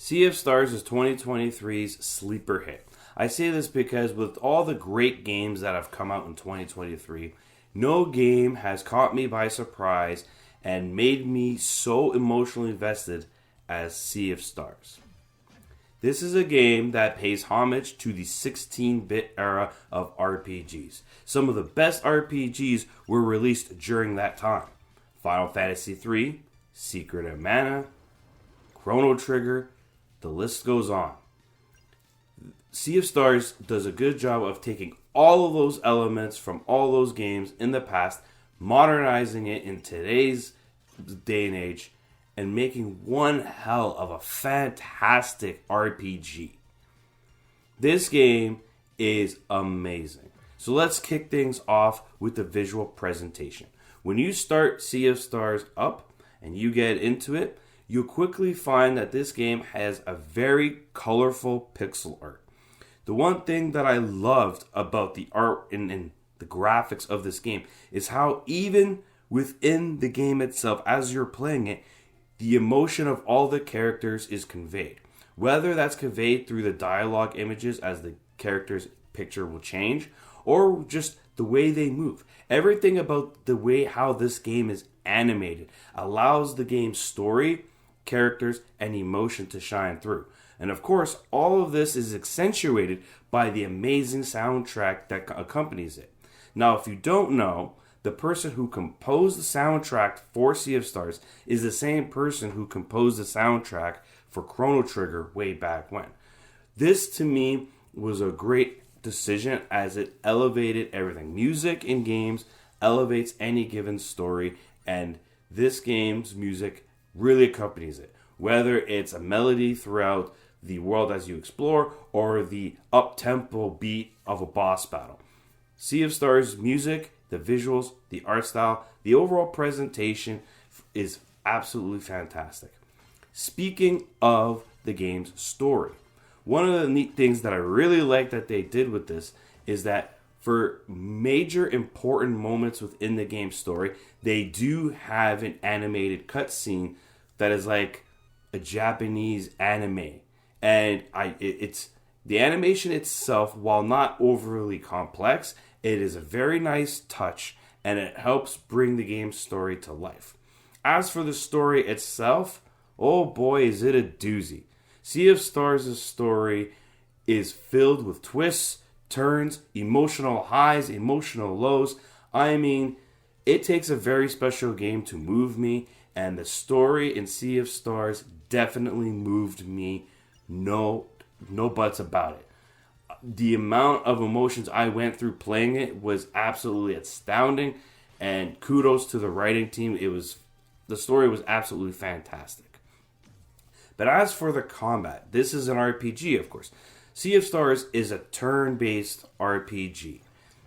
Sea of Stars is 2023's sleeper hit. I say this because with all the great games that have come out in 2023, no game has caught me by surprise and made me so emotionally invested as Sea of Stars. This is a game that pays homage to the 16-bit era of RPGs. Some of the best RPGs were released during that time. Final Fantasy III, Secret of Mana, Chrono Trigger, the list goes on. Sea of Stars does a good job of taking all of those elements from all those games in the past, modernizing it in today's day and age, and making one hell of a fantastic RPG. This game is amazing. So let's kick things off with the visual presentation. When you start Sea of Stars up and you get into it, you'll quickly find that this game has a very colorful pixel art. The one thing that I loved about the art and the graphics of this game is how even within the game itself, as you're playing it, the emotion of all the characters is conveyed. Whether that's conveyed through the dialogue images as the character's picture will change, or just the way they move. Everything about the way how this game is animated allows the game's story, characters, and emotion to shine through. And of course, all of this is accentuated by the amazing soundtrack that accompanies it. Now, if you don't know, the person who composed the soundtrack for Sea of Stars is the same person who composed the soundtrack for Chrono Trigger way back when. This, to me, was a great decision as it elevated everything. Music in games elevates any given story, and this game's music really accompanies it. Whether it's a melody throughout the world as you explore, or the up-tempo beat of a boss battle. Sea of Stars music, the visuals, the art style, the overall presentation is absolutely fantastic. Speaking of the game's story, one of the neat things that I really like that they did with this is that for major important moments within the game's story, they do have an animated cutscene that is like a Japanese anime. And it's the animation itself, while not overly complex, it is a very nice touch, and it helps bring the game's story to life. As for the story itself, oh boy, is it a doozy. Sea of Stars' story is filled with twists, turns, emotional highs, emotional lows. I mean, it takes a very special game to move me, and the story in Sea of Stars definitely moved me. No buts about it. The amount of emotions I went through playing it was absolutely astounding, and kudos to the writing team. The story was absolutely fantastic. But as for the combat, this is an RPG, of course. Sea of Stars is a turn-based RPG.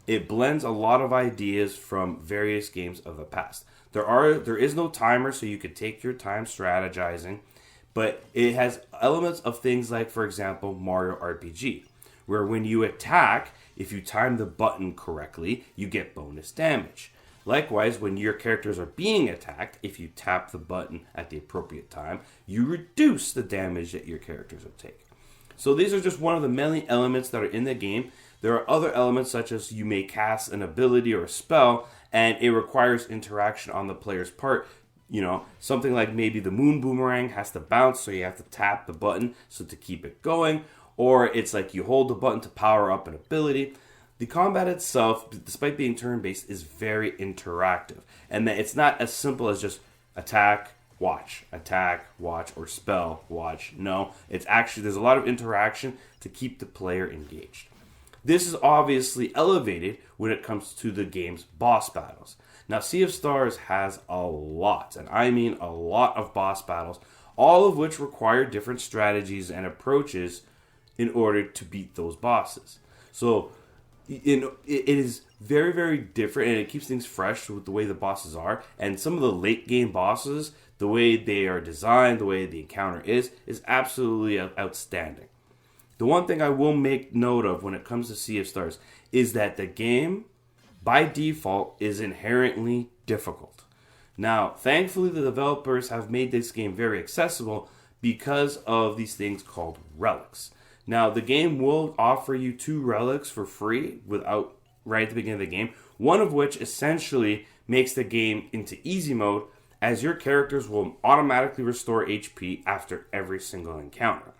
It blends a lot of ideas from various games of the past. There is no timer, so you could take your time strategizing. But it has elements of things like, for example, Mario RPG, where when you attack, if you time the button correctly, you get bonus damage. Likewise, when your characters are being attacked, if you tap the button at the appropriate time, you reduce the damage that your characters will take. So these are just one of the many elements that are in the game. There are other elements such as you may cast an ability or a spell, and it requires interaction on the player's part. You know, something like maybe the moon boomerang has to bounce, so you have to tap the button so to keep it going. Or it's like you hold the button to power up an ability. The combat itself, despite being turn-based, is very interactive. And that it's not as simple as just attack, watch, or spell, watch. No, it's actually, there's a lot of interaction to keep the player engaged. This is obviously elevated when it comes to the game's boss battles. Now, Sea of Stars has a lot, and I mean a lot of boss battles, all of which require different strategies and approaches in order to beat those bosses. So, it is very, very different, and it keeps things fresh with the way the bosses are. And some of the late game bosses, the way they are designed, the way the encounter is absolutely outstanding. The one thing I will make note of when it comes to Sea of Stars is that the game, by default, is inherently difficult. Now, thankfully, the developers have made this game very accessible, because of these things called relics. Now, the game will offer you 2 relics for free right at the beginning of the game, one of which essentially makes the game into easy mode, as your characters will automatically restore HP after every single encounter.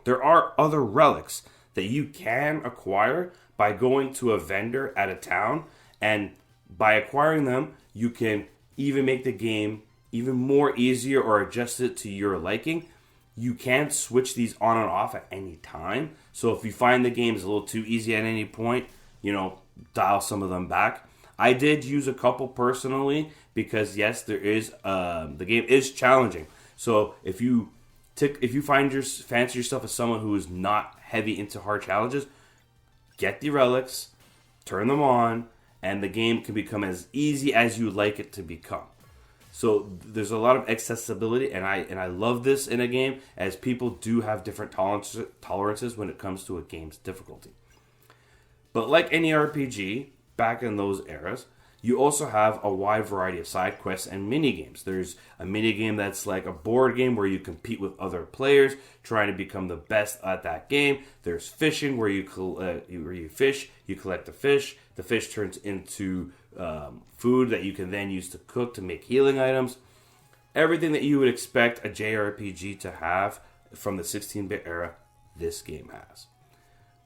There are other relics that you can acquire by going to a vendor at a town, and by acquiring them, you can even make the game even more easier or adjust it to your liking. You can switch these on and off at any time. So if you find the game is a little too easy at any point, dial some of them back. I did use a couple personally because yes, the game is challenging. So if you fancy yourself as someone who is not heavy into hard challenges, get the relics, turn them on, and the game can become as easy as you like it to become. So there's a lot of accessibility, and I love this in a game, as people do have different tolerances when it comes to a game's difficulty. But like any RPG back in those eras, you also have a wide variety of side quests and mini games. There's a mini game that's like a board game where you compete with other players trying to become the best at that game. There's fishing where you fish, you collect the fish. The fish turns into food that you can then use to cook to make healing items. Everything that you would expect a JRPG to have from the 16-bit era, this game has.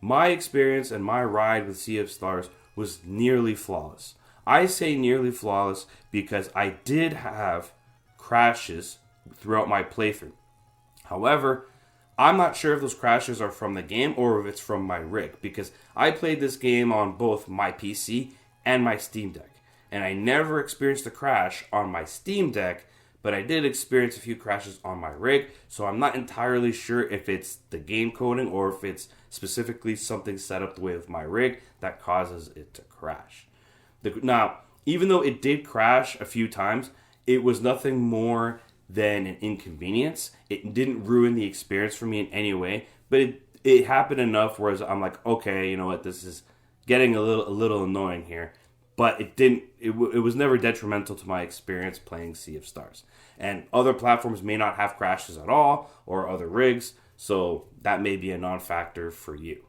My experience and my ride with Sea of Stars was nearly flawless. I say nearly flawless because I did have crashes throughout my playthrough. However, I'm not sure if those crashes are from the game or if it's from my rig, because I played this game on both my PC and my Steam Deck. And I never experienced a crash on my Steam Deck, but I did experience a few crashes on my rig, so I'm not entirely sure if it's the game coding or if it's specifically something set up the way with my rig that causes it to crash. Now, even though it did crash a few times, it was nothing more than an inconvenience. It didn't ruin the experience for me in any way, but it happened enough whereas I'm like, okay, you know what, this is getting a little annoying here. But it was never detrimental to my experience playing Sea of Stars. And other platforms may not have crashes at all, or other rigs, so that may be a non-factor for you.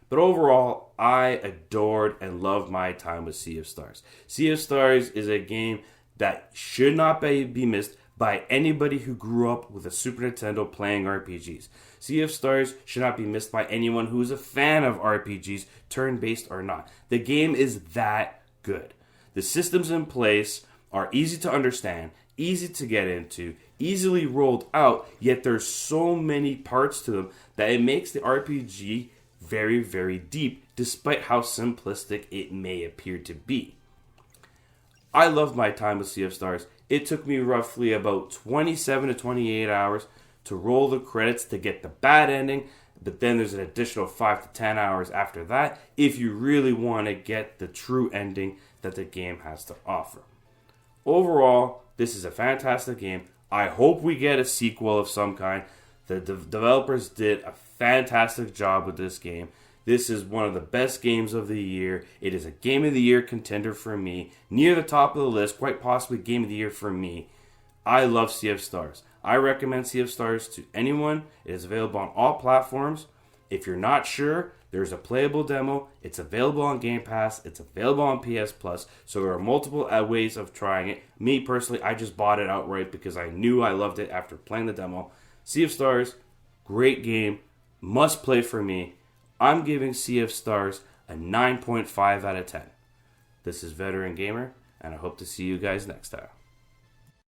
But overall, I adored and loved my time with Sea of Stars. Sea of Stars is a game that should not be missed by anybody who grew up with a Super Nintendo playing RPGs. Sea of Stars should not be missed by anyone who is a fan of RPGs, turn-based or not. The game is that good. The systems in place are easy to understand, easy to get into, easily rolled out, yet there's so many parts to them that it makes the RPG very, very deep, despite how simplistic it may appear to be. I loved my time with Sea of Stars. It took me roughly about 27 to 28 hours to roll the credits to get the bad ending, but then there's an additional 5 to 10 hours after that if you really want to get the true ending that the game has to offer. Overall, this is a fantastic game. I hope we get a sequel of some kind. The developers did a fantastic job with this game. This is one of the best games of the year. It is a Game of the Year contender for me. Near the top of the list, quite possibly Game of the Year for me. I love Sea of Stars. I recommend Sea of Stars to anyone. It is available on all platforms. If you're not sure, there's a playable demo. It's available on Game Pass. It's available on PS Plus. So there are multiple ways of trying it. Me personally, I just bought it outright because I knew I loved it after playing the demo. Sea of Stars, great game. Must play for me. I'm giving Sea of Stars a 9.5 out of 10. This is Veteran Gamer, and I hope to see you guys next time.